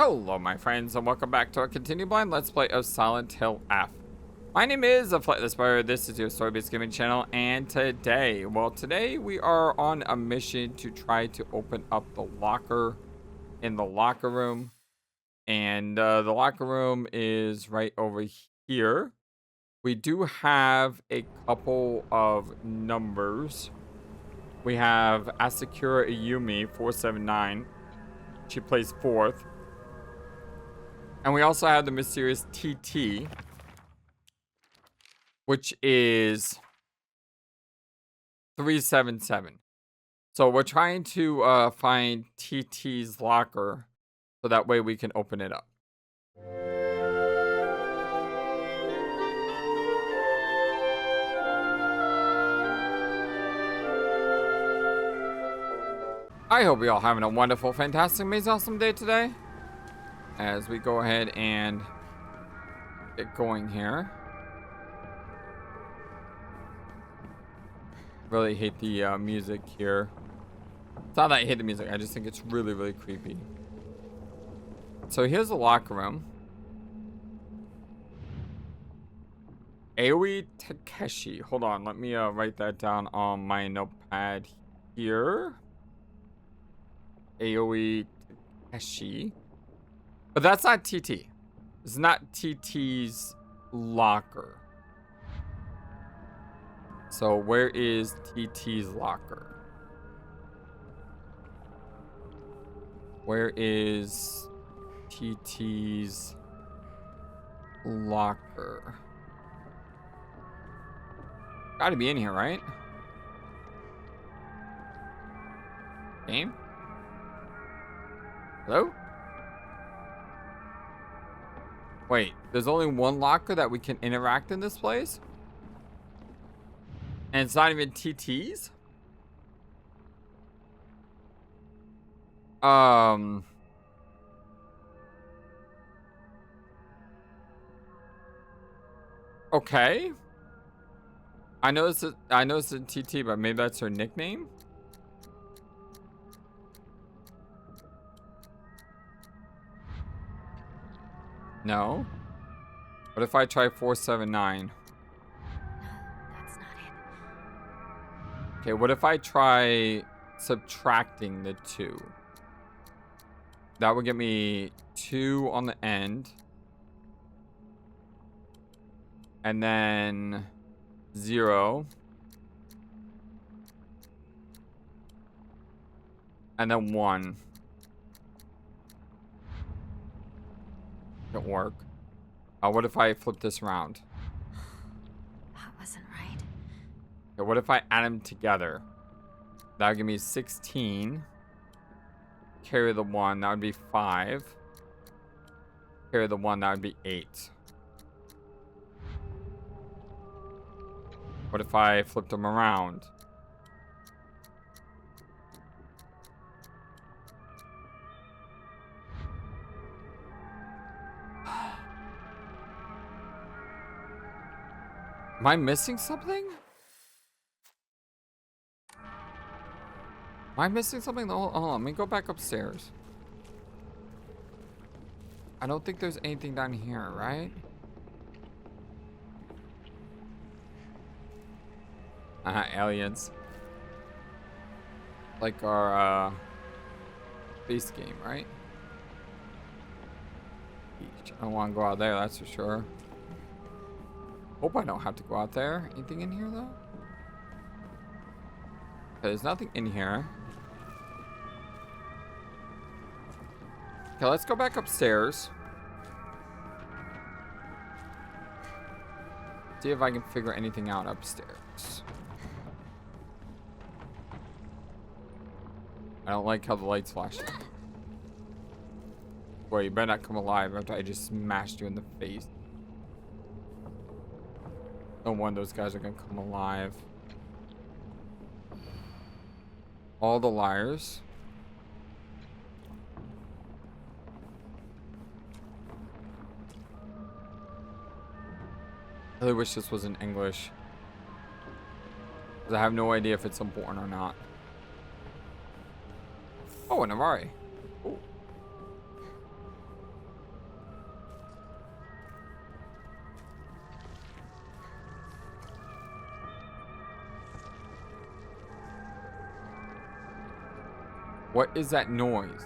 Hello, my friends, and welcome back to our continued blind Let's Play of Silent Hill F. My name is FlightlessBird. This is your story-based gaming channel, and today we are on a mission to try to open up the locker in the locker room, and the locker room is right over here. We do have a couple of numbers. We have Asakura Iyumi 479. She plays 4th. And we also have the mysterious TT, which is 377. So we're trying to find TT's locker so that way we can open it up. I hope you're all having a wonderful, fantastic, amazing, awesome day today. As we go ahead and get going here. Really hate the music here. It's not that I hate the music, I just think it's really, really creepy. So here's the locker room. Aoi Takeshi. Hold on, let me write that down on my notepad here. Aoi Takeshi. But that's not TT. It's not TT's locker. So where is TT's locker? Where is TT's locker? Gotta be in here, right? Game? Hello? Wait, there's only one locker that we can interact in this place? And it's not even TT's? Okay. I know it's a TT, but maybe that's her nickname? No. What if I try 479? No, that's not it. Okay, what if I try subtracting the 2? That would get me 2 on the end. And then 0. And then 1. Didn't work. What if I flip this around? That wasn't right. Okay, what if I add them together? That would give me 16. Carry the 1, that would be 5. Carry the 1, that would be 8. What if I flip them around? Am I missing something? Am I missing something? Hold on, let me go back upstairs. I don't think there's anything down here, right? Aliens. Like our base game, right? I don't want to go out there, that's for sure. Hope I don't have to go out there. Anything in here though? Okay, there's nothing in here. Okay, let's go back upstairs. See if I can figure anything out upstairs. I don't like how the lights flash. Boy, you better not come alive after I just smashed you in the face. No wonder those guys are gonna come alive. All the liars. I really wish this was in English, because I have no idea if it's important or not. Oh, an Amari. Ooh. What is that noise?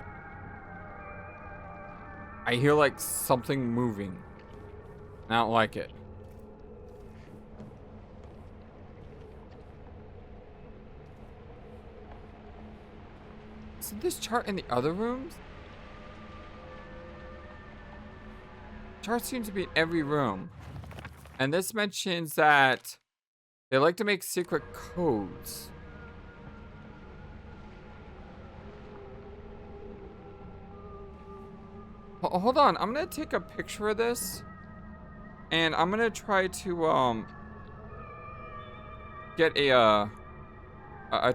I hear like something moving. I don't like it. Isn't this chart in the other rooms? Chart seems to be in every room. And this mentions that they like to make secret codes. Hold on, I'm gonna take a picture of this. And I'm gonna try to get a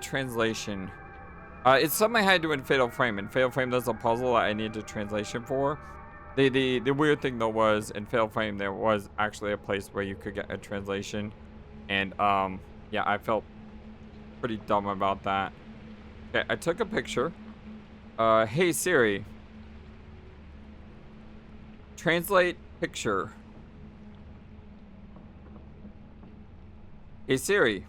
translation. It's something I had to do in Fatal Frame. In Fatal Frame, there's a puzzle I need a translation for. The weird thing though was in Fatal Frame there was actually a place where you could get a translation, and yeah, I felt pretty dumb about that. Okay, I took a picture. Hey Siri, translate picture. Hey Siri,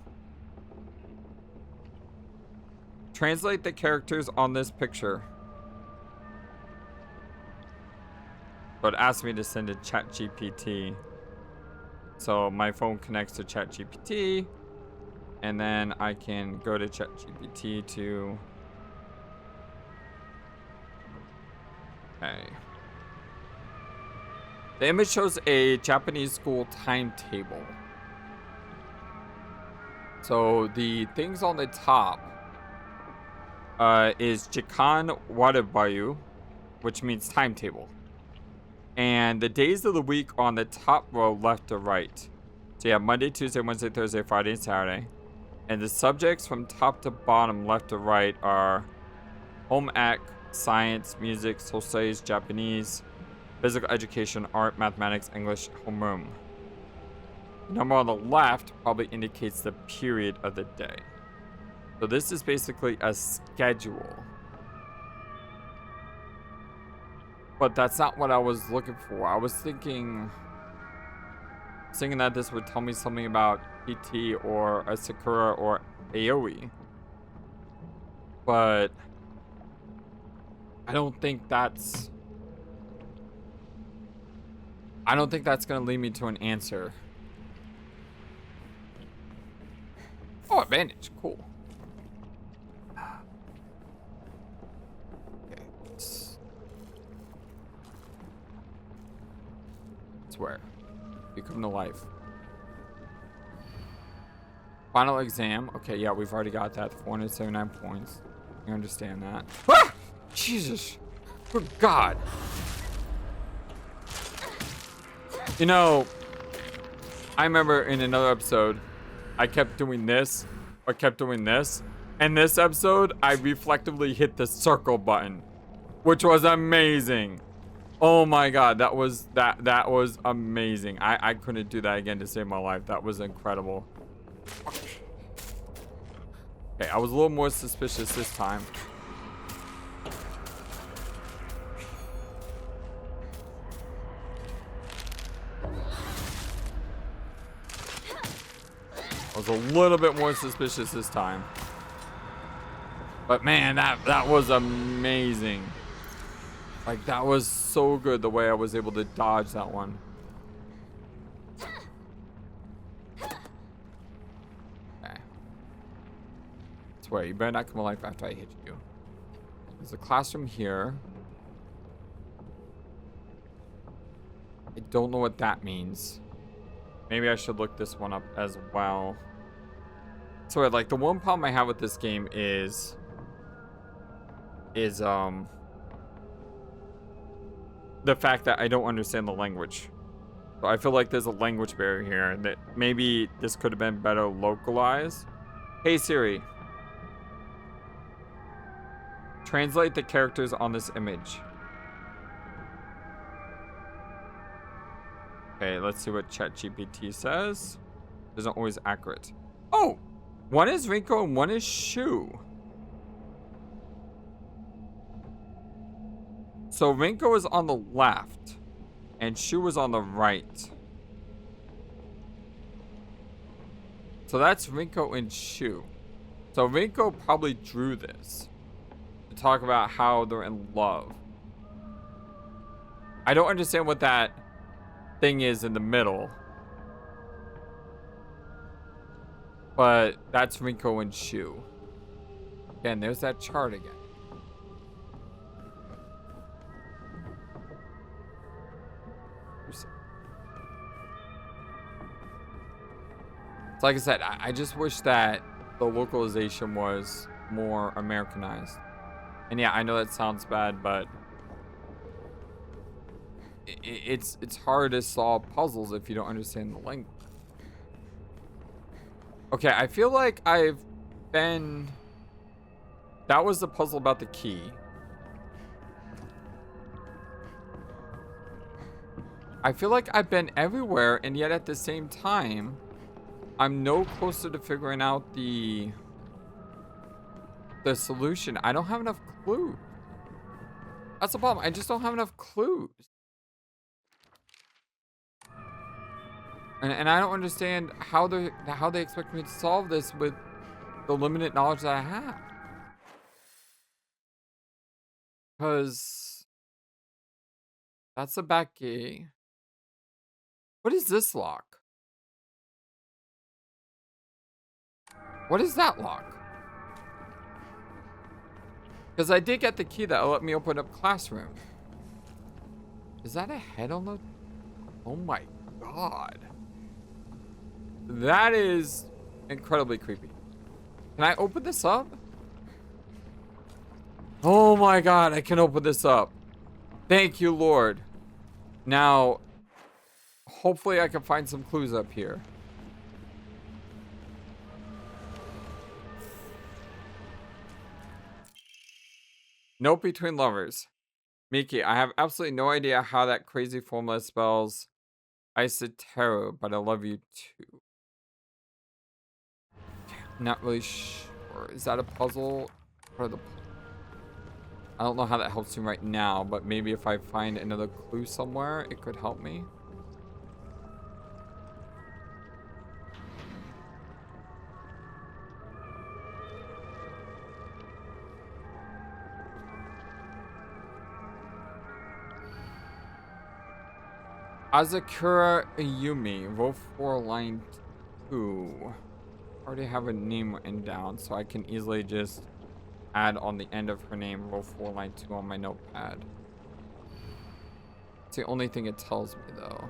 translate the characters on this picture. But it asked me to send to ChatGPT. So my phone connects to ChatGPT, and then I can go to ChatGPT to... Okay. The image shows a Japanese school timetable. So the things on the top is Jikan Wadabayu, which means timetable. And the days of the week on the top row, left to right. So you have Monday, Tuesday, Wednesday, Thursday, Friday, and Saturday. And the subjects from top to bottom, left to right, are home ec, science, music, social studies, Japanese, physical education, art, mathematics, English, homeroom. The number on the left probably indicates the period of the day. So this is basically a schedule. But that's not what I was looking for. I was thinking that this would tell me something about PT or a Sakura or Aoi. But I don't think that's gonna lead me to an answer. Oh, advantage, cool. Okay, let's swear. You come to life. Final exam. Okay, yeah, we've already got that. 479 points. You understand that. Ah! Jesus. Good God. You know, I remember in another episode, I kept doing this, or kept doing this. And this episode, I reflectively hit the circle button, which was amazing. Oh my God, that was amazing. I couldn't do that again to save my life. That was incredible. Okay, I was a little more suspicious this time. I was a little bit more suspicious this time. But man, that was amazing. Like, that was so good the way I was able to dodge that one. Okay. Swear, you better not come alive after I hit you. There's a classroom here. I don't know what that means. Maybe I should look this one up as well. So like, the one problem I have with this game is the fact that I don't understand the language. So I feel like there's a language barrier here, and that maybe this could have been better localized. Hey Siri, translate the characters on this image. Okay, let's see what ChatGPT says. Isn't always accurate. Oh, one is Rinko and one is Shu. So Rinko is on the left and Shu is on the right. So that's Rinko and Shu. So Rinko probably drew this. to talk about how they're in love. I don't understand what that thing is in the middle. But that's Rinko and Shu. Again, there's that chart again. So like I said, I just wish that the localization was more Americanized. And yeah, I know that sounds bad, but it's hard to solve puzzles if you don't understand the language. Okay, I feel like I've been... That was the puzzle about the key. I feel like I've been everywhere, and yet at the same time, I'm no closer to figuring out the solution. I don't have enough clues. That's the problem. I just don't have enough clues. And I don't understand how they expect me to solve this with the limited knowledge that I have. Because that's the back key. What is this lock? What is that lock? Because I did get the key that let me open up classroom. Is that a head on the... Oh my god. That is incredibly creepy. Can I open this up? Oh my god, I can open this up. Thank you, Lord. Now, hopefully I can find some clues up here. Note between lovers. Miki, I have absolutely no idea how that crazy formula spells Isotero, but I love you too. Not really sure. Is that a puzzle? What are the... I don't know how that helps me right now, but maybe if I find another clue somewhere, it could help me. Azakura Yumi, row 4, line 2. Already have a name written down, so I can easily just add on the end of her name, row 4, line 2 on my notepad. It's the only thing it tells me, though.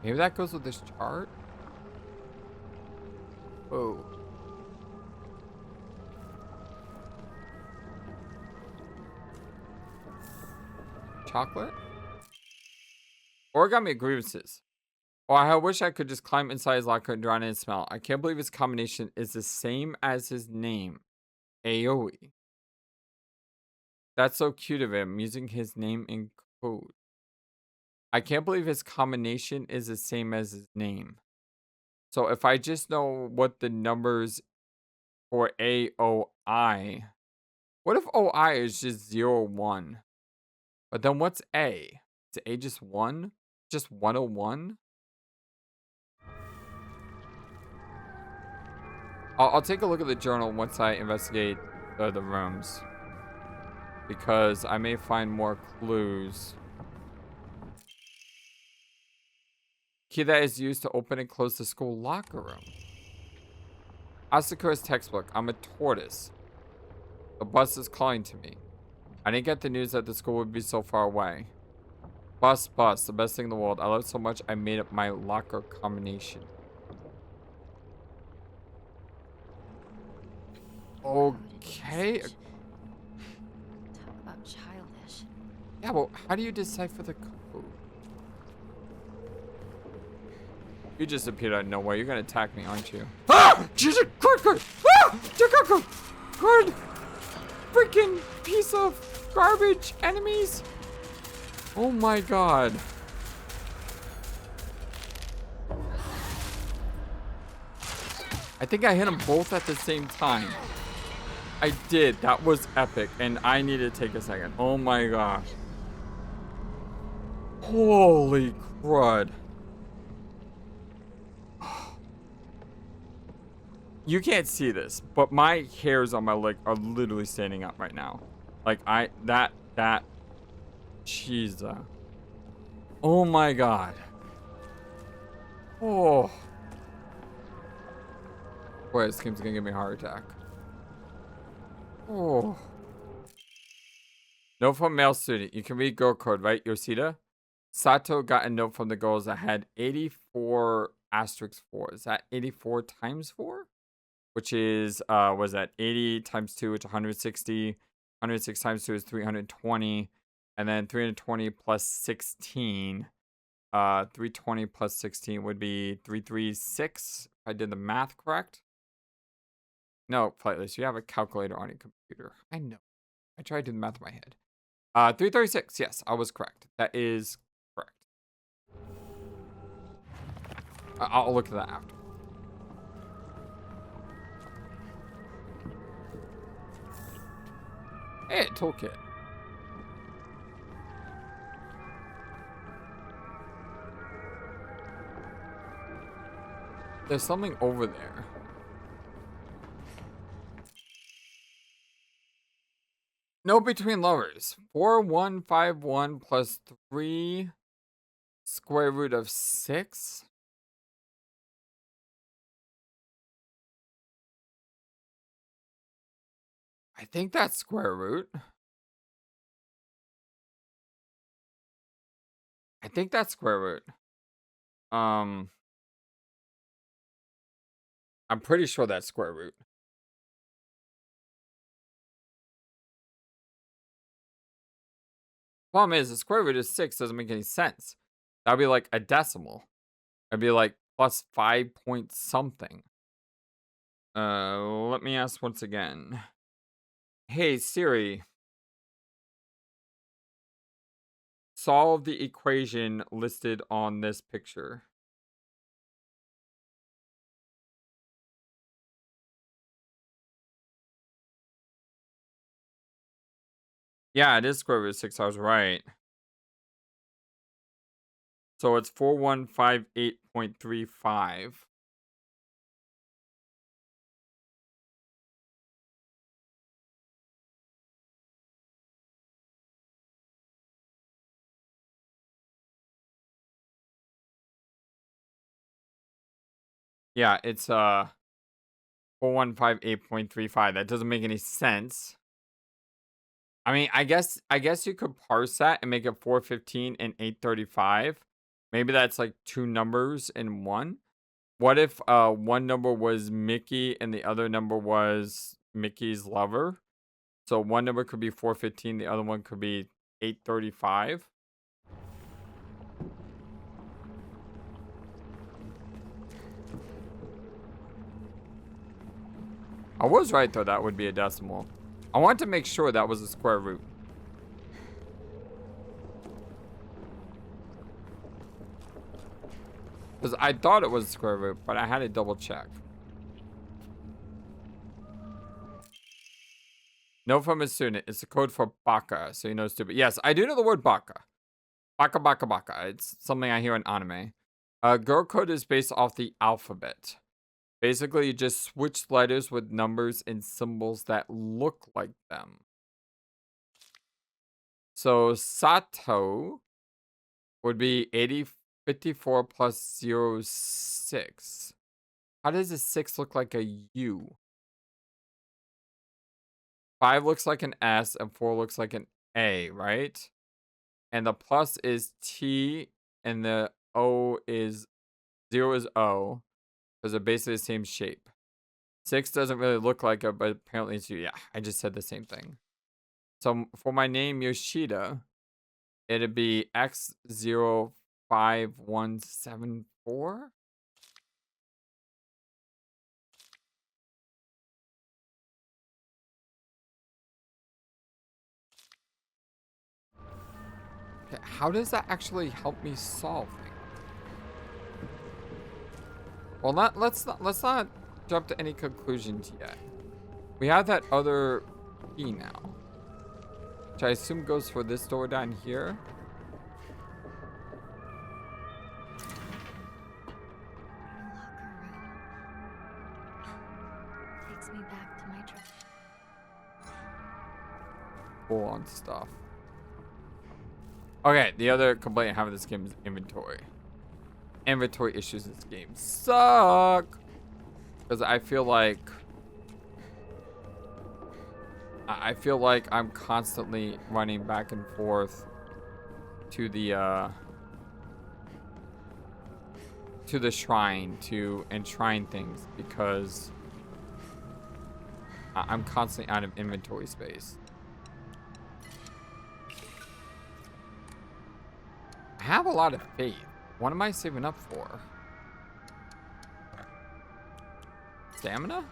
Maybe that goes with this chart? Oh. Chocolate? Origami grievances. Oh, I wish I could just climb inside his locker and drown in his smell. I can't believe his combination is the same as his name. Aoi. That's so cute of him, using his name in code. I can't believe his combination is the same as his name. So if I just know what the numbers for AOI. What if OI is just 0, 1? But then what's A? Is A just 1? Just 101? I'll take a look at the journal once I investigate the rooms. Because I may find more clues. Key that is used to open and close the school locker room. Asakura's textbook. I'm a tortoise. The bus is calling to me. I didn't get the news that the school would be so far away. Bus, the best thing in the world. I love it so much I made up my locker combination. Okay. Talk about childish. Yeah, well, how do you decipher the code? You just appeared out of nowhere. You're gonna attack me, aren't you? Ah! Jesus! Good! Ah! Good! Freaking piece of garbage enemies! Oh my god. I think I hit them both at the same time. I did. That was epic. And I need to take a second. Oh my gosh. Holy crud. You can't see this, but my hairs on my leg are literally standing up right now. Like Jesus. Oh my God. Oh. Boy, this game's gonna give me a heart attack. Oh. Note from male student. You can read girl code, right, Yoshida? Sato got a note from the girls that had 84 asterisk 4. Is that 84 times 4? Which is, was that 80 times 2, which is 160. 106 times 2 is 320. And then 320 plus 16. 320 plus 16 would be 336. If I did the math correct. No, Flightless, you have a calculator on your computer. I know. I tried to do the math in my head. 336. Yes, I was correct. That is correct. I'll look at that after. Hey, toolkit. There's something over there. No between lovers. 4151 plus 3 square root of 6. I think that's square root. I think that's square root. I'm pretty sure that's square root. Problem is, the square root of 6 doesn't make any sense. That'd be like a decimal. It'd be like plus 5 point something. Let me ask once again. Hey, Siri. Solve the equation listed on this picture. Yeah, it is square root of 6. I was right. So it's 4158.35. Yeah, it's 4158.35. That doesn't make any sense. I mean, I guess you could parse that and make it 415 and 835. Maybe that's like two numbers in one. What if one number was Mickey and the other number was Mickey's lover? So one number could be 415, the other one could be 835. I was right though, that would be a decimal. I want to make sure that was a square root. Because I thought it was a square root, but I had to double check. Note from a student. It's the code for baka, so you know stupid. Yes, I do know the word baka. Baka, baka, baka. It's something I hear in anime. Girl code is based off the alphabet. Basically, you just switch letters with numbers and symbols that look like them. So Sato would be 54 plus 06. How does a 6 look like a U? 5 looks like an S and 4 looks like an A, right? And the plus is T and the O is 0 is O. Because they're basically the same shape. 6 doesn't really look like it, but apparently it's U. Yeah, I just said the same thing. So for my name Yoshida, it'd be X05174. Okay, how does that actually help me solve things? Well, let's not jump to any conclusions yet. We have that other key now, which I assume goes for this door down here. full on stuff. Okay, the other complaint I have with this game is inventory. Inventory issues in this game suck. Because I feel like I'm constantly running back and forth to the shrine to enshrine things because I'm constantly out of inventory space. I have a lot of faith. What am I saving up for? Stamina?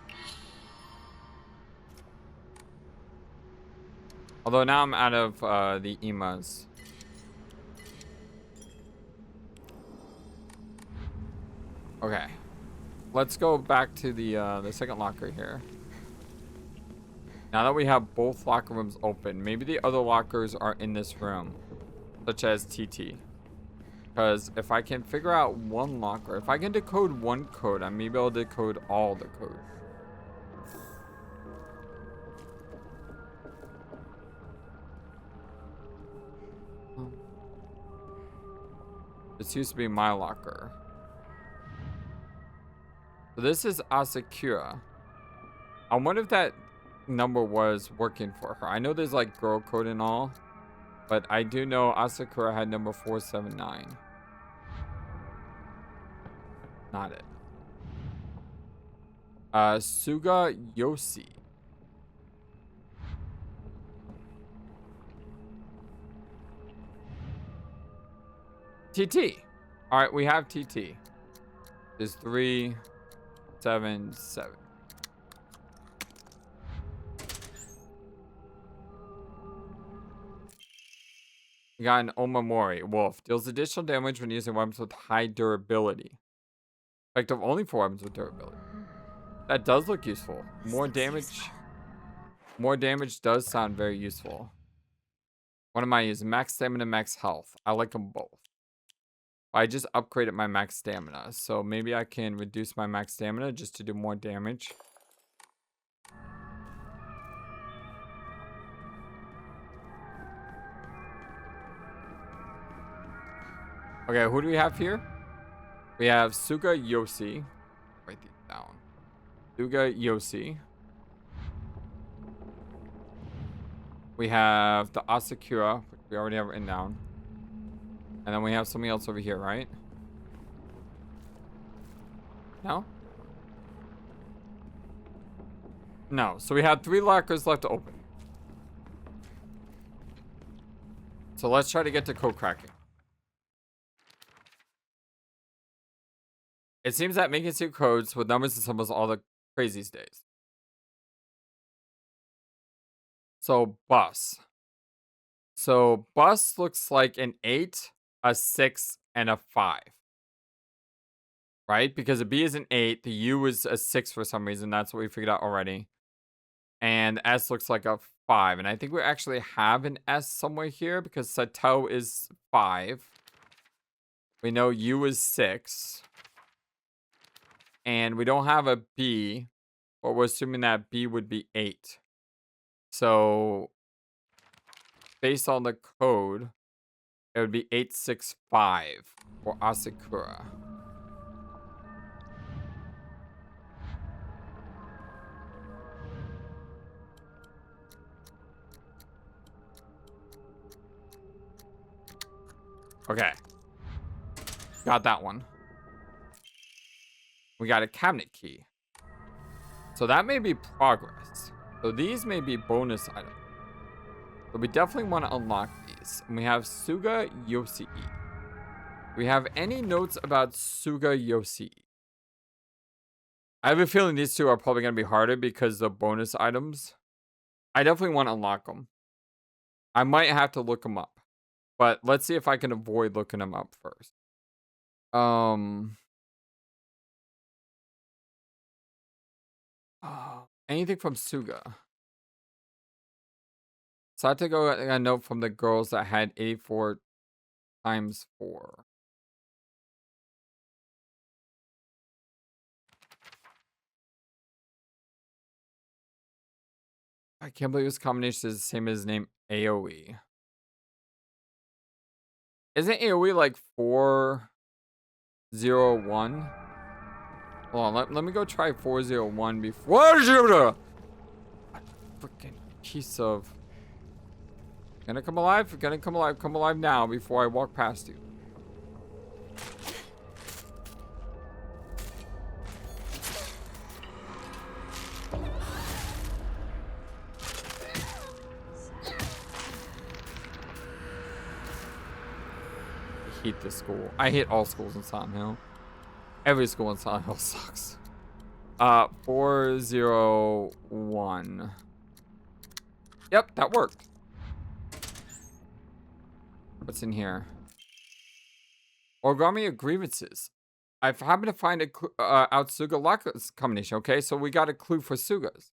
Although now I'm out of the emas. Okay. Let's go back to the second locker here. Now that we have both locker rooms open, maybe the other lockers are in this room, such as TT. Because if I can figure out one locker, if I can decode one code, I may be able to decode all the code. This used to be my locker. So this is Asakura. I wonder if that number was working for her. I know there's like girl code and all, but I do know Asakura had number 479. Not it. Suga Yoshi. TT. All right, we have TT. Is 377. We got an Omamori. Wolf. Deals additional damage when using weapons with high durability. Effective only for weapons with durability. That does look useful. More damage. More damage does sound very useful. What am I using? Max stamina, max health. I like them both. I just upgraded my max stamina. So maybe I can reduce my max stamina just to do more damage. Okay, who do we have here? We have Suga Yoshi. Write these down. Suga Yoshi. We have the Asakura, which we already have written down. And then we have something else over here, right? No? No. So we have 3 lockers left to open. So let's try to get to code cracking. It seems that making secret codes with numbers and symbols all the craziest days. So bus. So bus looks like an 8, a 6, and a 5. Right? Because a B is an 8, the U is a 6 for some reason. That's what we figured out already. And S looks like a 5. And I think we actually have an S somewhere here because Sato is 5. We know U is 6. And we don't have a B, but we're assuming that B would be 8. So, based on the code, it would be 865 for Asakura. Okay. Got that one. We got a cabinet key. So that may be progress. So these may be bonus items. So we definitely want to unlock these. And we have Suga Yoshi. Do we have any notes about Suga Yoshi? I have a feeling these two are probably going to be harder because the bonus items. I definitely want to unlock them. I might have to look them up. But let's see if I can avoid looking them up first. Anything from Suga? So I had to go a note from the girls that had 84 times 4. I can't believe this combination is the same as his name AoE. Isn't AoE like 401? Hold on, let me go try 401 before. Freaking piece of. Gonna come alive? Gonna come alive. Come alive now before I walk past you. I hate this school. I hate all schools in Silent Hill. Every school in Silent Hill sucks. 401. Yep, that worked. What's in here? Origami of grievances. I've happened to find out Suga Laka's combination. Okay, so we got a clue for Suga's.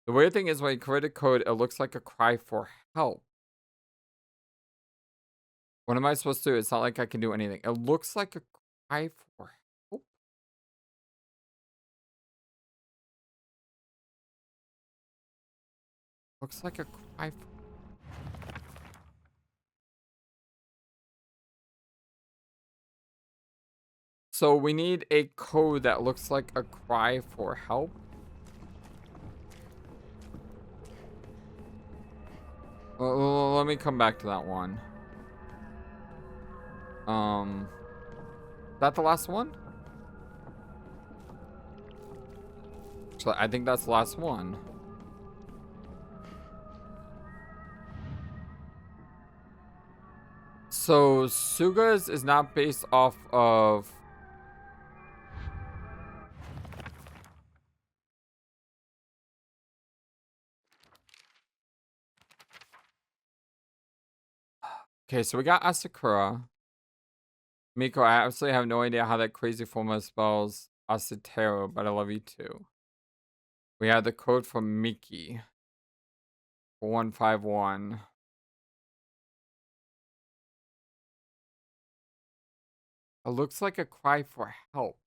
The weird thing is when you create a code, it looks like a cry for help. What am I supposed to do? It's not like I can do anything. It looks like a cry for help. Looks like a cry for. So we need a code that looks like a cry for help. Let me come back to that one. Is that the last one? So I think that's the last one. So Suga's is not based off of. Okay, so we got Asakura. Miko, I absolutely have no idea how that crazy formula spells Asatero, but I love you too. We have the code from Miki. 4151. It looks like a cry for help.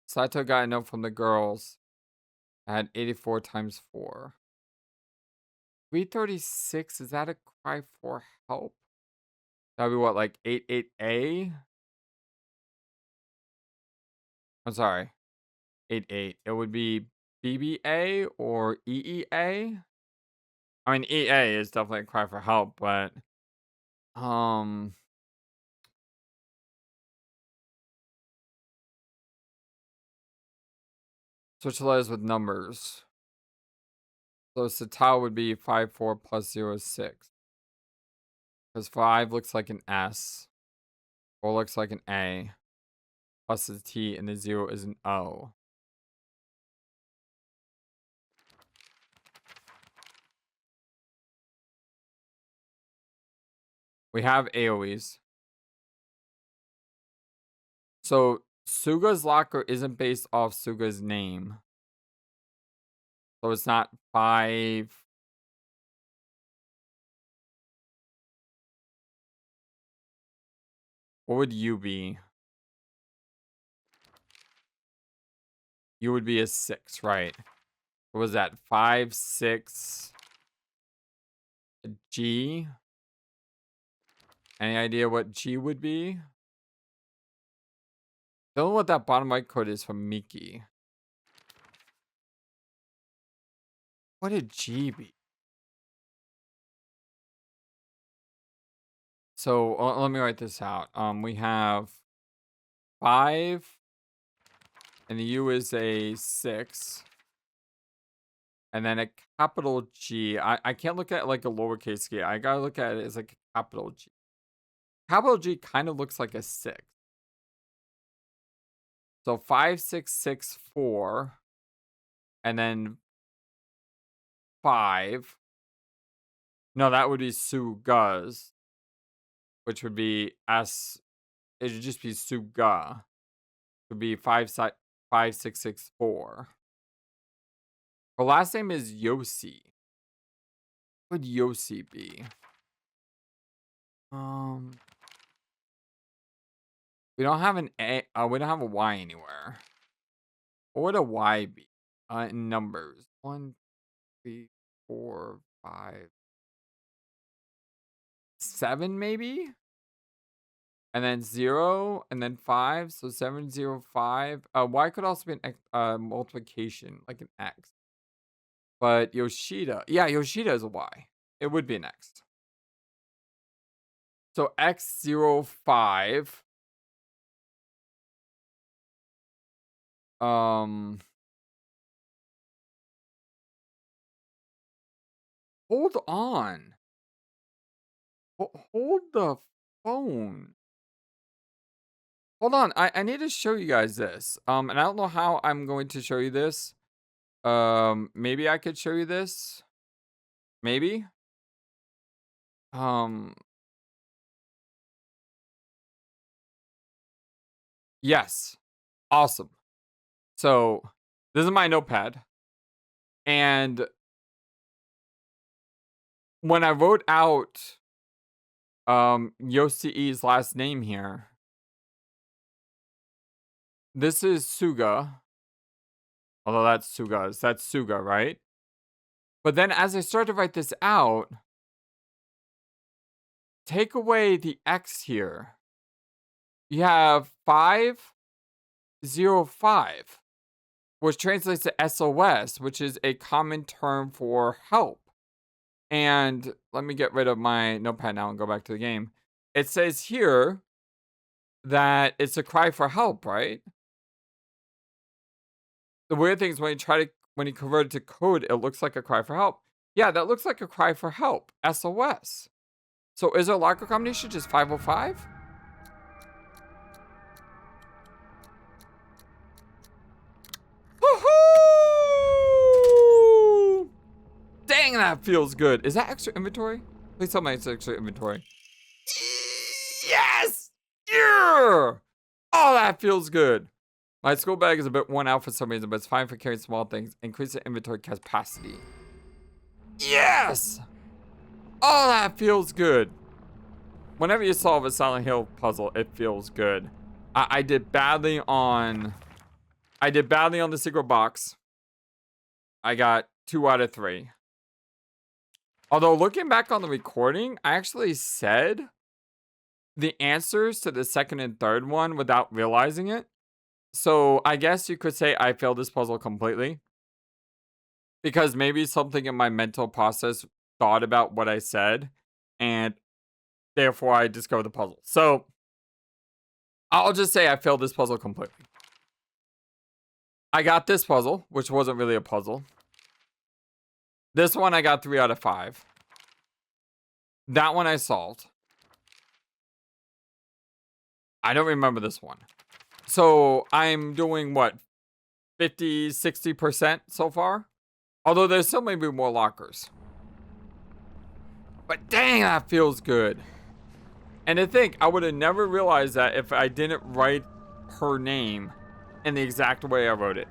Saito got a note from the girls. I had 84 times 4. 336, is that a cry for help? That would be what, like 88A? I'm sorry. 88. It would be BBA or EEA? I mean, EA is definitely a cry for help, but switch the letters with numbers. So Satao would be 54 plus 0 is 6. Because 5 looks like an S. 4 looks like an A. Plus a T and the 0 is an O. We have AoEs. So Suga's locker isn't based off Suga's name. So it's not 5. What would you be? You would be a 6, right? What was that? 5, 6. G? Any idea what G would be? Don't know what that bottom right code is from Miki. What did G be? So let me write this out. We have 5, and the U is a 6, and then a capital G. I can't look at it like a lowercase g. I gotta look at it as like a capital G. Capital G kind of looks like a 6. So 5, 6, 6, 4, and then 5. No, that would be Suga's, which would be S. It would just be Suga. It would be 5, 5, 6, 6, 4. Her last name is Yoshi. What would Yoshi be? We don't have an A. We don't have a Y anywhere. What would a Y be? In numbers. 1, 3, 4, 5, 7 maybe? And then 0, and then 5, so 705. Y could also be an multiplication, like an X. But Yoshida, yeah, Yoshida is a Y. It would be an X. So X05. Hold on. Hold the phone. Hold on. I need to show you guys this. And I don't know how I'm going to show you this. Maybe I could show you this. Maybe. Yes. Awesome. So this is my notepad. And when I wrote out Yoshi's last name here, this is Suga. Although that's Suga, right? But then as I started to write this out, take away the X here. You have 505, which translates to SOS, which is a common term for help. And let me get rid of my notepad now and go back to the game. It says here that it's a cry for help, right? The weird thing is when you convert it to code, it looks like a cry for help. Yeah, that looks like a cry for help. SOS. So is our locker combination just 505? Woohoo! Dang, that feels good. Is that extra inventory? Please tell me it's extra inventory. Yes! Yeah! Oh, that feels good. My school bag is a bit worn out for some reason, but it's fine for carrying small things. Increase the inventory capacity. Yes! Oh, that feels good. Whenever you solve a Silent Hill puzzle, it feels good. I did badly on the secret box. I got 2 out of 3. Although looking back on the recording, I actually said the answers to the second and third one without realizing it. So I guess you could say I failed this puzzle completely. Because maybe something in my mental process thought about what I said. And therefore I discovered the puzzle. So I'll just say I failed this puzzle completely. I got this puzzle, which wasn't really a puzzle. This one I got 3 out of 5. That one I solved. I don't remember this one. So I'm doing what? 50, 60% so far? Although there's still maybe more lockers. But dang, that feels good. And to think, I would have never realized that if I didn't write her name in the exact way I wrote it.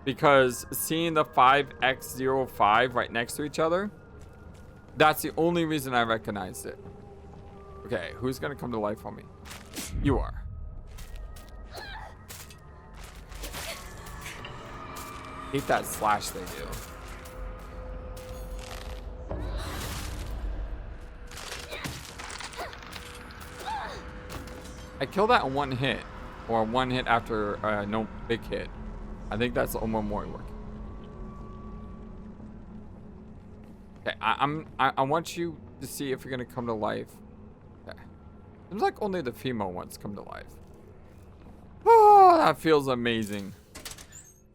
Because seeing the 5x05 right next to each other, that's the only reason I recognized it. Okay, who's gonna come to life for me? You are. Hate that slash they do. I killed that in 1 hit. Or 1 hit after no big hit. I think that's the Omar Mori work. Okay, I want you to see if you're gonna come to life. Okay. Seems like only the female ones come to life. Oh, that feels amazing.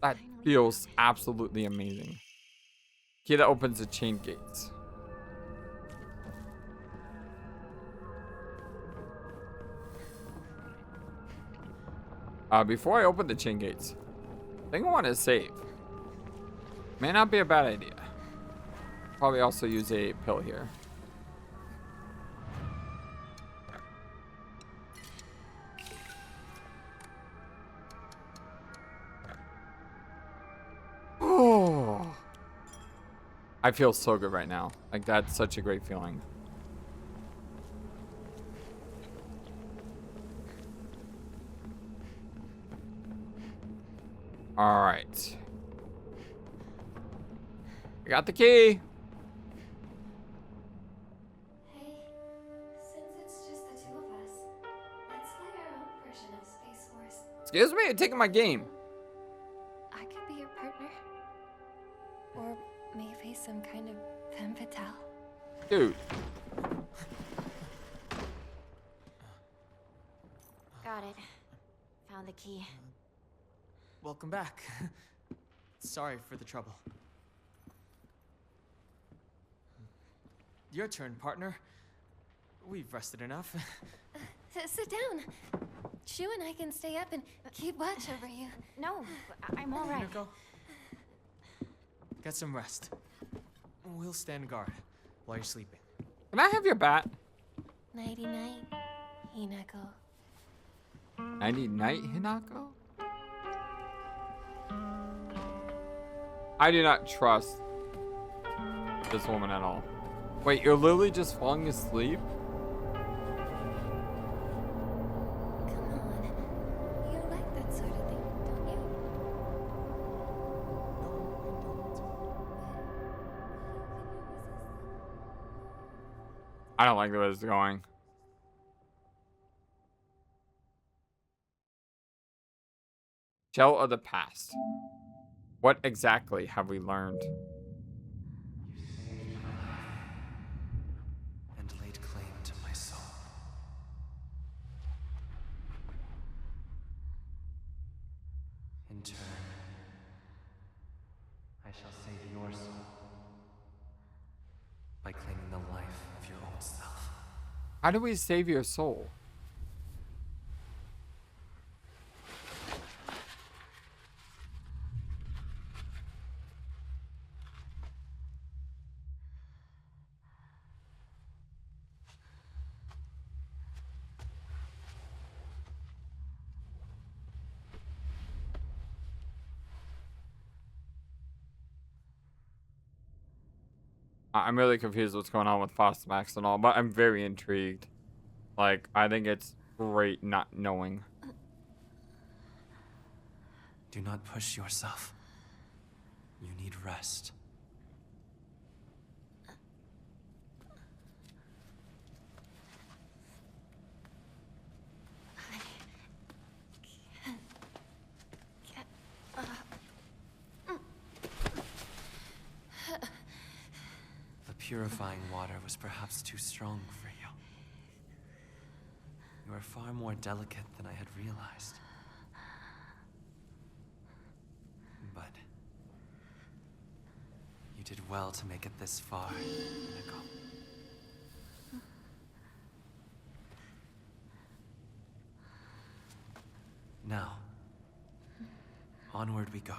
That feels absolutely amazing. Key that opens the chain gates. Before I open the chain gates, I think I want to save. May not be a bad idea. Probably also use a pill here. Oh, I feel so good right now. Like, that's such a great feeling. All right. I got the key. Hey, since it's just the two of us, let's play our own version of Space Force. Excuse me, you're taking my game. I could be your partner. Or maybe some kind of femme fatale. Dude. Got it. Found the key. Welcome back. Sorry for the trouble. Your turn, partner. We've rested enough. Sit down. Shu and I can stay up and keep watch over you. No, I'm all right. Hinako, get some rest. We'll stand guard while you're sleeping. Can I have your bat? Nighty night, Hinako. Nighty night, Hinako? I do not trust this woman at all. Wait, you're literally just falling asleep? Come on. You like that sort of thing, don't you? I don't like the way this is going. Shell of the past. What exactly have we learned? And laid claim to my soul. In turn, I shall save your soul by claiming the life of your own self. How do we save your soul? I'm really confused what's going on with Fosmax and all, but I'm very intrigued. Like, I think it's great not knowing. Do not push yourself. You need rest. The purifying water was perhaps too strong for you. You are far more delicate than I had realized. But you did well to make it this far, Hinako. Now, onward we go.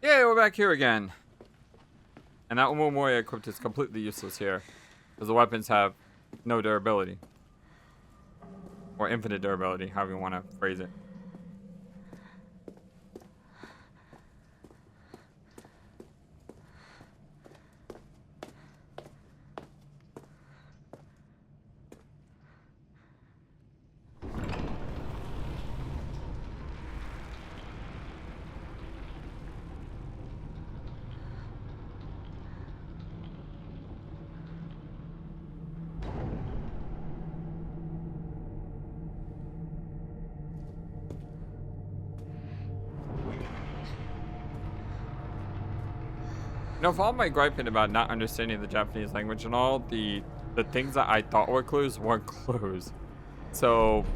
Yeah, we're back here again. And that Umomoya equipped is completely useless here. Because the weapons have no durability. Or infinite durability, however you want to phrase it. You know, for all my griping about not understanding the Japanese language and all, the things that I thought were clues weren't clues. So,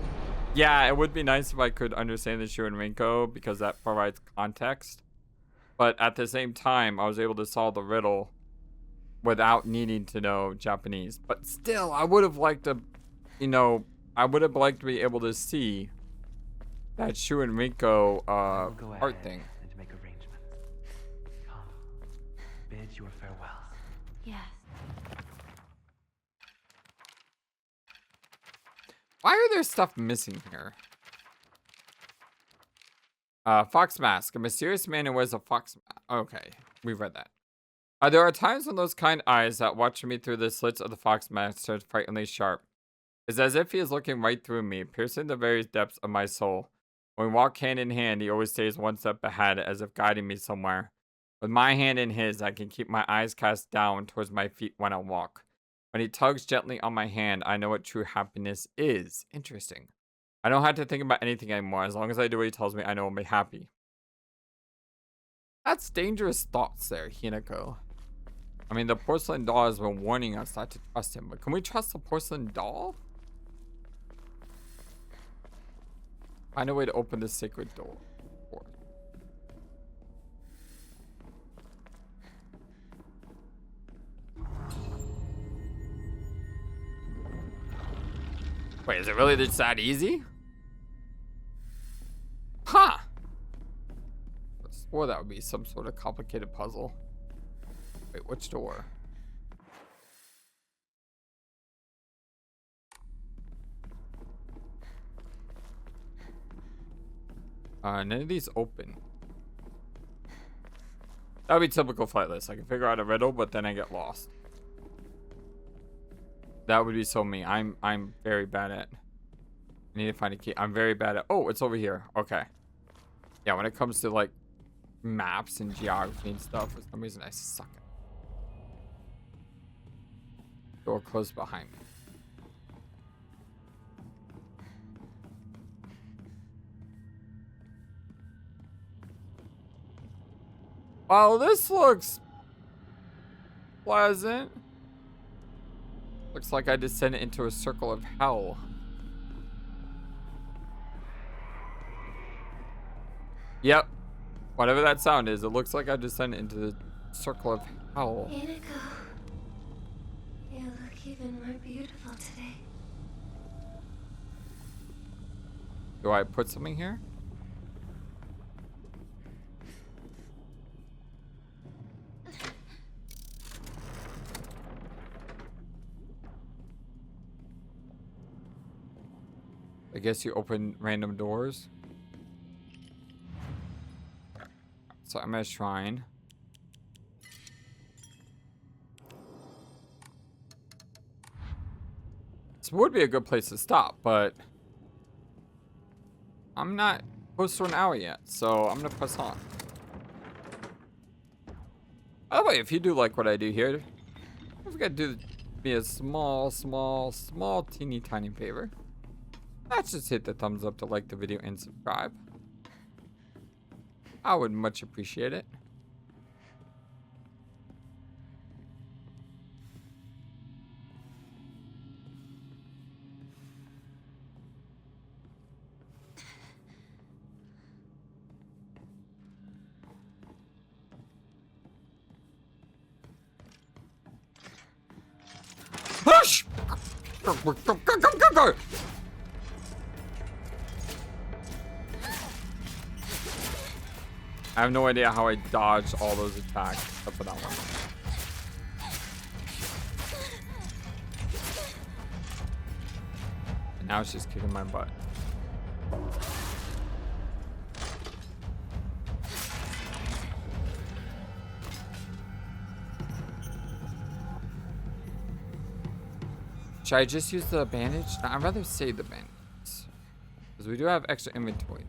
yeah, it would be nice if I could understand the Shu and Rinko because that provides context. But at the same time, I was able to solve the riddle without needing to know Japanese. But still, I would have liked to, you know, I would have liked to be able to see that Shu and Rinko I will go art ahead thing. and make arrangements. Come, bid your farewells. Yes. Why are there stuff missing here? Fox mask. A mysterious man who wears a fox mask. Okay, we've read that. There are times when those kind eyes that watch me through the slits of the fox mask turn frighteningly sharp. It's as if he is looking right through me, piercing the very depths of my soul. When we walk hand in hand, he always stays one step ahead, as if guiding me somewhere. With my hand in his, I can keep my eyes cast down towards my feet when I walk. When he tugs gently on my hand, I know what true happiness is. Interesting. I don't have to think about anything anymore. As long as I do what he tells me, I know I'll be happy. That's dangerous thoughts there, Hinako. I mean, the porcelain doll has been warning us not to trust him, but can we trust the porcelain doll? Find a way to open this sacred door. Wait, is it really just that easy? Huh. I swore that would be some sort of complicated puzzle. Wait, which door? None of these open. That would be typical Flightless. I can figure out a riddle, but then I get lost. That would be so me. I'm very bad at. I need to find a key. I'm very bad at. Oh, it's over here. Okay. Yeah, when it comes to like maps and geography and stuff, for some reason I suck at it. Door closed behind me. Wow, this looks pleasant. Looks like I descended into a circle of hell. Yep. Whatever that sound is, it looks like I descended into the circle of hell. Hinako, you look even more beautiful today. Do I put something here? I guess you open random doors. So I'm at a shrine. This would be a good place to stop, but I'm not close to an hour yet, so I'm gonna press on. By the way, if you do like what I do here, don't forget to do me a small, teeny tiny favor. Let's just hit the thumbs up to like the video and subscribe. I would much appreciate it. Push! Go! I have no idea how I dodged all those attacks except for that one. And now it's just kicking my butt. Should I just use the bandage? No, I'd rather save the bandage. Because we do have extra inventory.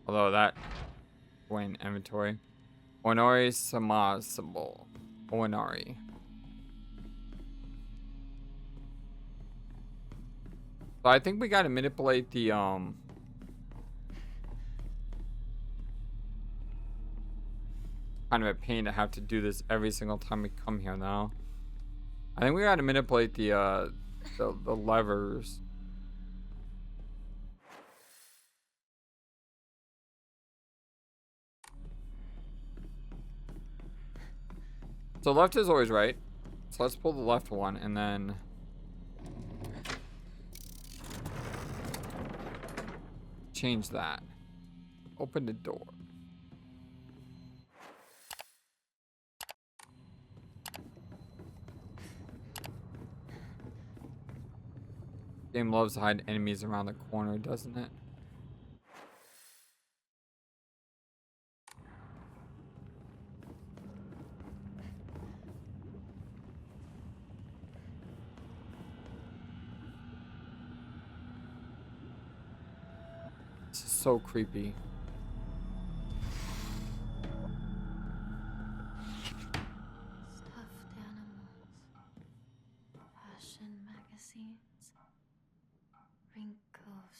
Although that went inventory. Onori Sama symbol. Onari. So I think we gotta manipulate the kind of a pain to have to do this every single time we come here now. I think we gotta manipulate the levers. So left is always right. So let's pull the left one and then change that. Open the door. Game loves to hide enemies around the corner, doesn't it? This is so creepy. Stuffed animals. Fashion magazines. Wrinkles.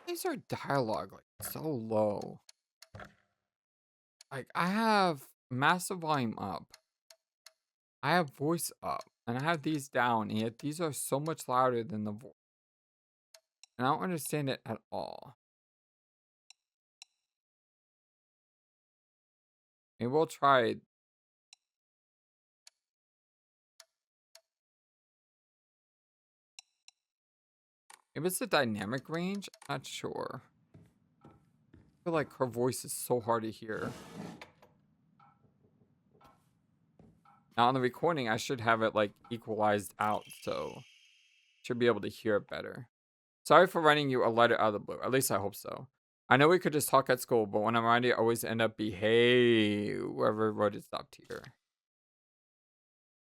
These are dialogue like so low. Like I have massive volume up. I have voice up. And I have these down. And yet these are so much louder than the voice. And I don't understand it at all. Maybe we'll try. Maybe it's the dynamic range. Not sure. I feel like her voice is so hard to hear. Now on the recording, I should have it like equalized out, so should be able to hear it better. Sorry for writing you a letter out of the blue. At least I hope so. I know we could just talk at school, but when I'm around you, I always end up behave. Whoever wrote it stopped here.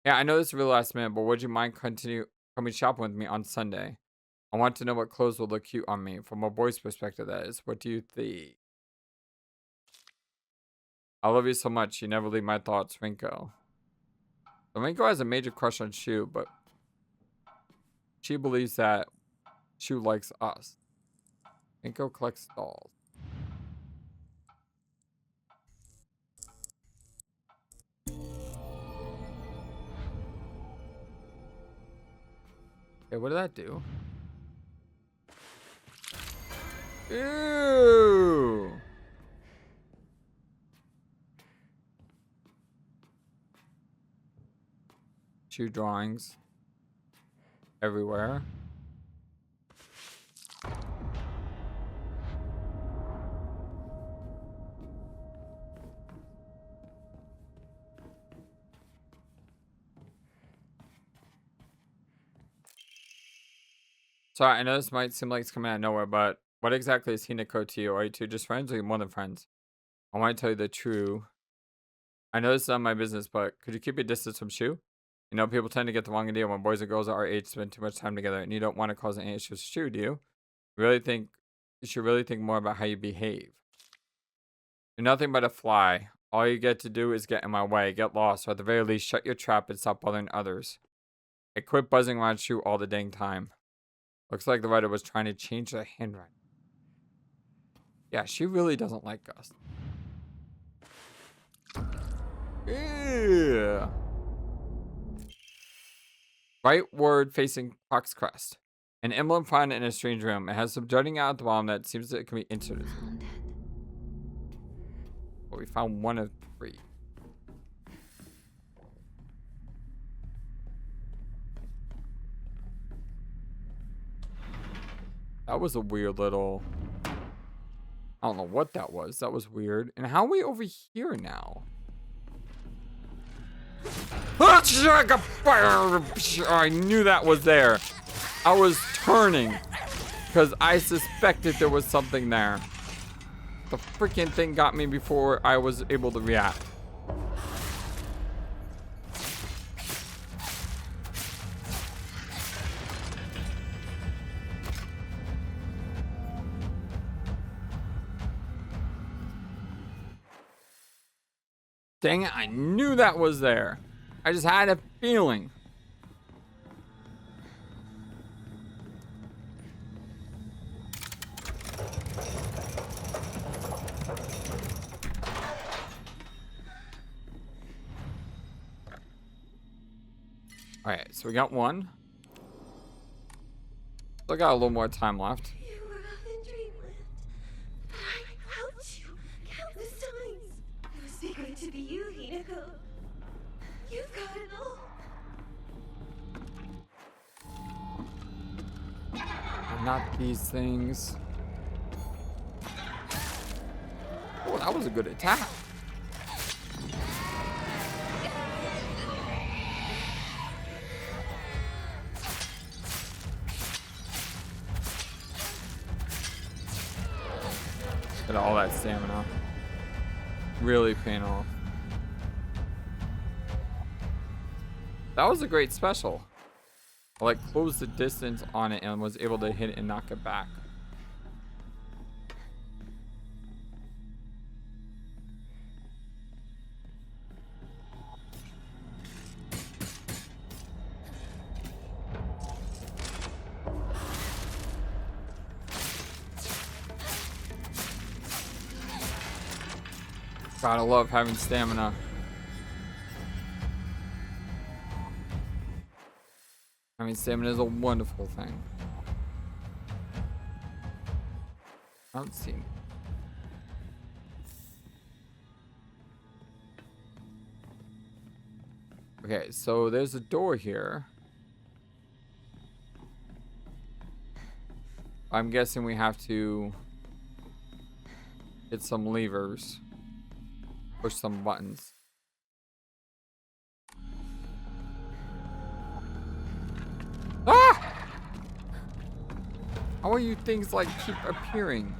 Yeah, I know this is real last minute, but would you mind coming shopping with me on Sunday? I want to know what clothes will look cute on me. From a boy's perspective, that is. What do you think? I love you so much. You never leave my thoughts, Rinko. So Rinko has a major crush on Shu, but she believes that Shu likes us. Rinko collects dolls. Okay, what did that do? Ew! Shoe drawings everywhere. Sorry, I know this might seem like it's coming out of nowhere, but what exactly is Hinako to you? Are you two just friends or are you more than friends? I want to tell you the truth. I know this is not my business, but could you keep your distance from Shu? You know, people tend to get the wrong idea when boys and girls our age spend too much time together, and you don't want to cause any issues with Shu, do you? You should really think more about how you behave. You're nothing but a fly. All you get to do is get in my way, get lost, or at the very least, shut your trap and stop bothering others. And quit buzzing around Shu all the dang time. Looks like the writer was trying to change the handwriting. Yeah, she really doesn't like us. Yeah. Right word facing Fox Crest. An emblem found in a strange room. It has some jutting out at the bottom that seems that it can be inserted. Found it. Well, we found one of 3. That was a weird little... I don't know what that was. That was weird. And how are we over here now? I knew that was there. I was turning because I suspected there was something there. The freaking thing got me before I was able to react. Dang it, I knew that was there. I just had a feeling. Alright, so we got one. Still got a little more time left. You were up in dreamland. I helped you countless times. It must be great to be you, Hinako. You've got it all. Not these things. Oh, that was a good attack. Get all that stamina. Really paying off. That was a great special. I like closed the distance on it and was able to hit it and knock it back. God, I love having stamina. I mean, stamina is a wonderful thing. I don't see. Okay, so there's a door here. I'm guessing we have to hit some levers. Push some buttons. Ah! How are you things like keep appearing?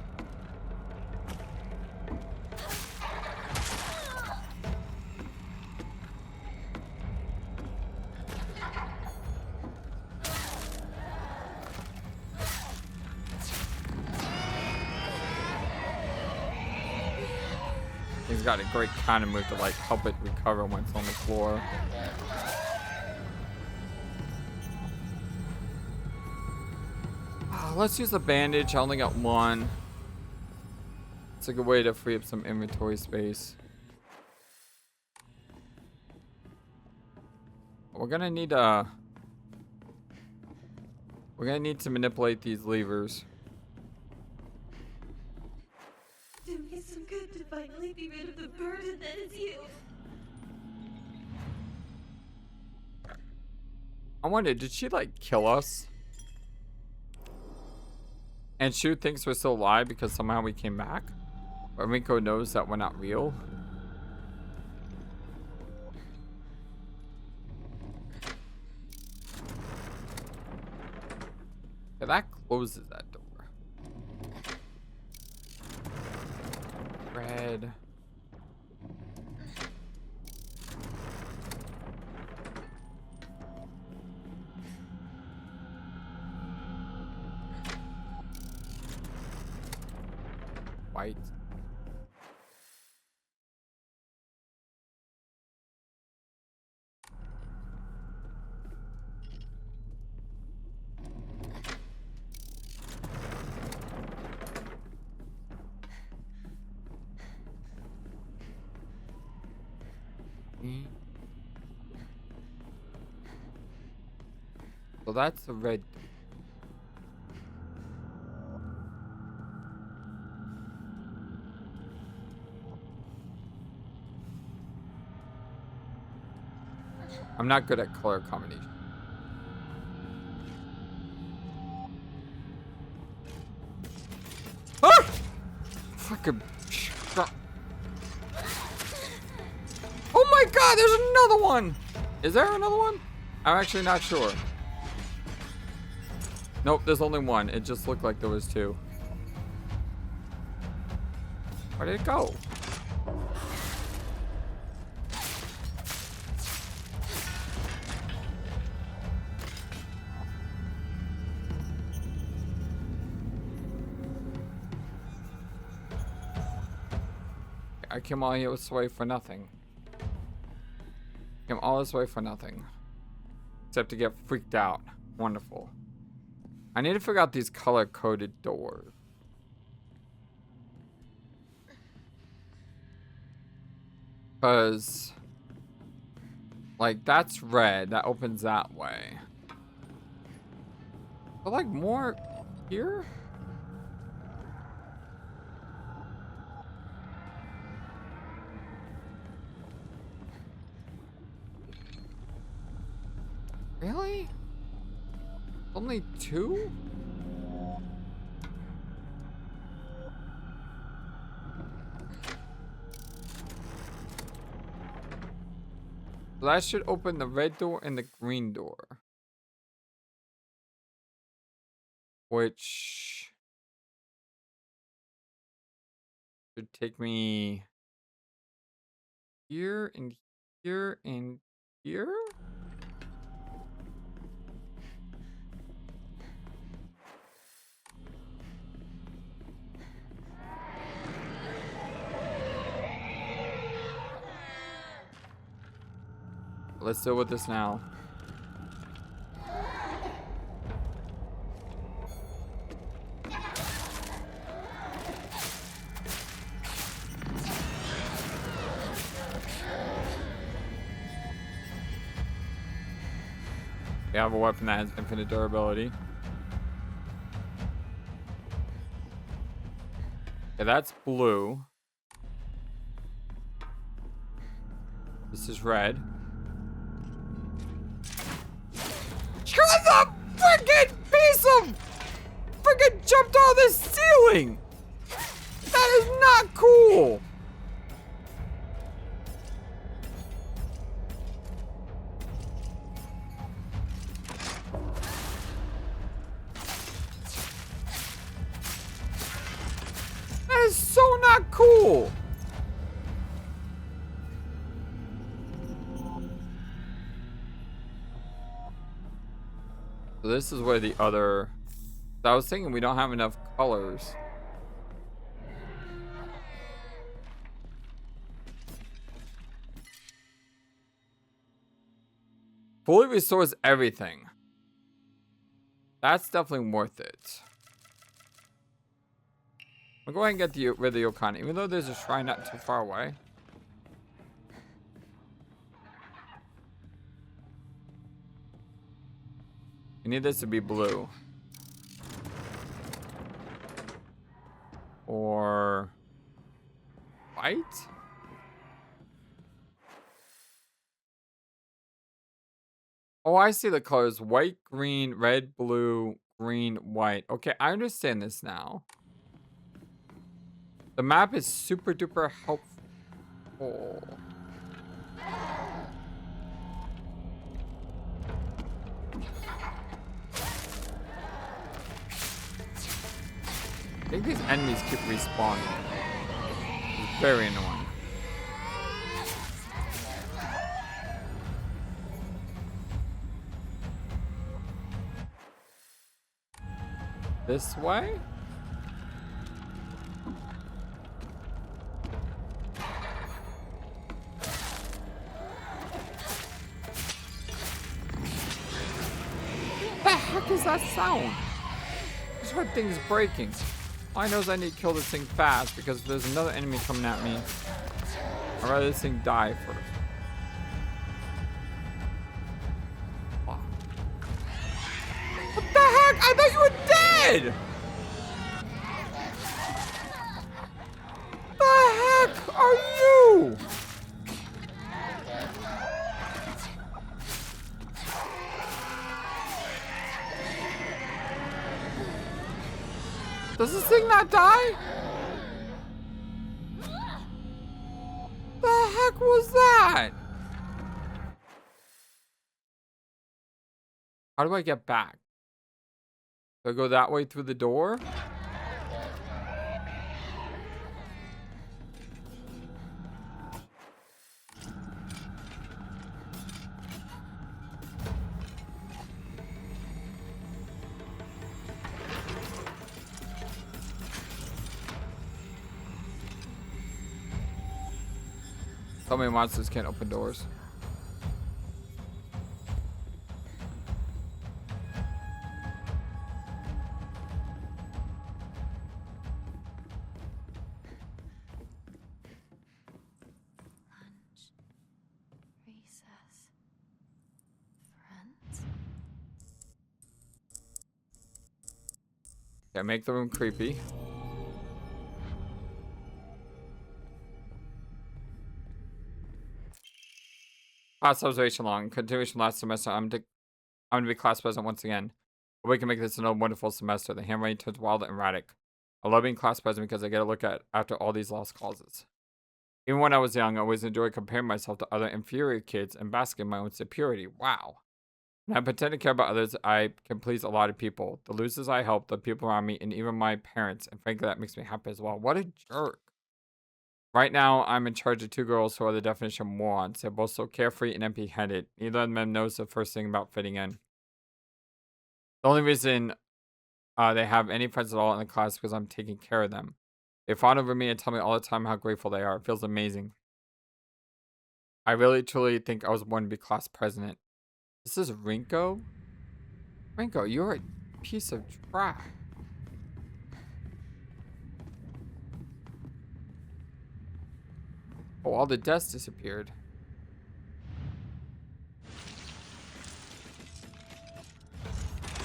He's got a great counter move to like help it recover when it's on the floor. Let's use a bandage. I only got one. It's a good way to free up some inventory space. We're gonna need to manipulate these levers. Do me some good to finally be rid of the burden that is you. I wonder, did she like kill us? And Shu thinks we're still alive because somehow we came back? But Miko knows that we're not real? Yeah, that closes that door. Red. White. So that's a red. I'm not good at color combination. Ah! Fucking. Oh my god, there's another one! Is there another one? I'm actually not sure. Nope, there's only one. It just looked like there was two. Where did it go? I came all this way for nothing. Came all this way for nothing. Except to get freaked out. Wonderful. I need to figure out these color-coded doors. Because, like, that's red. That opens that way. But, like, more here? Really? Only two? So that should open the red door and the green door. Which... should take me here and here and here. Let's deal with this now. We have a weapon that has infinite durability. Okay, that's blue. This is red. What the freaking piece of freaking jumped out of the ceiling? That is not cool. That is so not cool. So this is where the other... I was thinking we don't have enough colors. Fully restores everything. That's definitely worth it. I'll go ahead and get rid of the Okana, even though there's a shrine not too far away. We need this to be blue. Or white? Oh, I see the colors. White, green, red, blue, green, white. Okay, I understand this now. The map is super duper helpful. I think these enemies keep respawning. It's very annoying. This way? What the heck is that sound? I just heard things breaking. All I know is I need to kill this thing fast because if there's another enemy coming at me, I'd rather this thing die first. Wow. What the heck? I thought you were dead! The heck are you? Does this thing not die? The heck was that? How do I get back? Do I go that way through the door? So many monsters can't open doors. Recess. Friends. Okay, make the room creepy. Class observation long. Continuation last semester. I'm to be class president once again. But we can make this another wonderful semester. The handwriting turns wild and erratic. I love being class president because I get a look at after all these lost causes. Even when I was young, I always enjoyed comparing myself to other inferior kids and basking in my own superiority. Wow. When I pretend to care about others, I can please a lot of people. The losers I help, the people around me, and even my parents. And frankly, that makes me happy as well. What a jerk. Right now, I'm in charge of two girls who are the definition of morons. They're both so carefree and empty-headed. Neither of them knows the first thing about fitting in. The only reason they have any friends at all in the class is because I'm taking care of them. They fawn over me and tell me all the time how grateful they are. It feels amazing. I really, truly think I was born to be class president. This is Rinko? Rinko, you're a piece of trash. Oh, all the desks disappeared.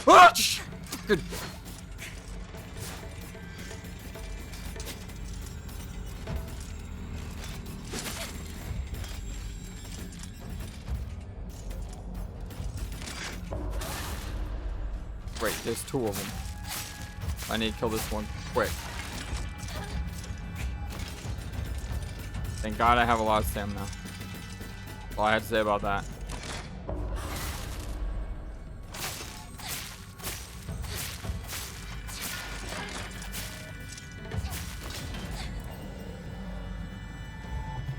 Ah! Good. Wait, there's two of them. I need to kill this one quick. Thank God I have a lot of stamina. That's all I had to say about that.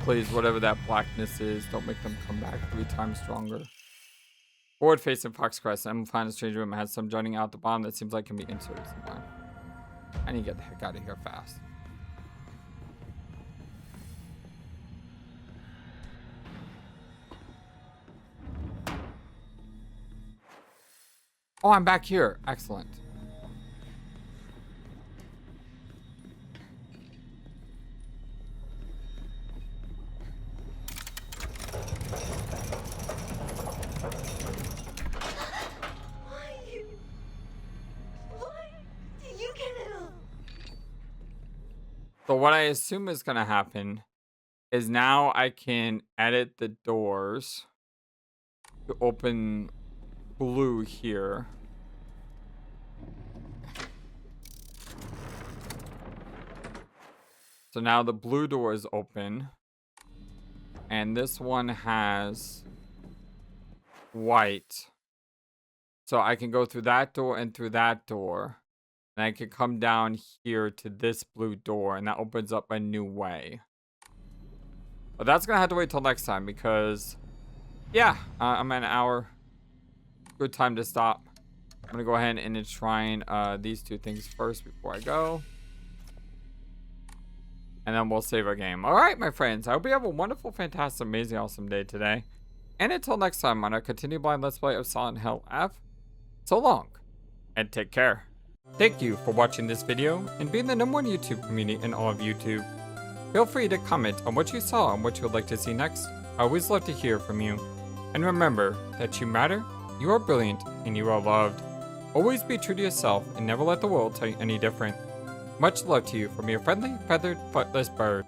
Please, whatever that blackness is, don't make them come back 3 times stronger. Forward facing Foxcrest. I'm finding a strange room. It has some jutting out the bottom that seems like it can be inserted somewhere. I need to get the heck out of here fast. Oh, I'm back here. Excellent. So what I assume is going to happen is now I can edit the doors to open blue here. So now the blue door is open. And this one has white. So I can go through that door and through that door. And I can come down here to this blue door, and that opens up a new way. But that's gonna have to wait till next time because, yeah, I'm at an hour. Good time to stop. I'm gonna go ahead and enshrine these 2 things first before I go. And then we'll save our game. All right, my friends. I hope you have a wonderful, fantastic, amazing, awesome day today. And until next time on our continued blind Let's Play of Silent Hill F. So long, and take care. Thank you for watching this video and being the #1 YouTube community in all of YouTube. Feel free to comment on what you saw and what you would like to see next. I always love to hear from you. And remember that you matter, you are brilliant, and you are loved. Always be true to yourself and never let the world tell you any different. Much love to you from your friendly, feathered, flightless bird.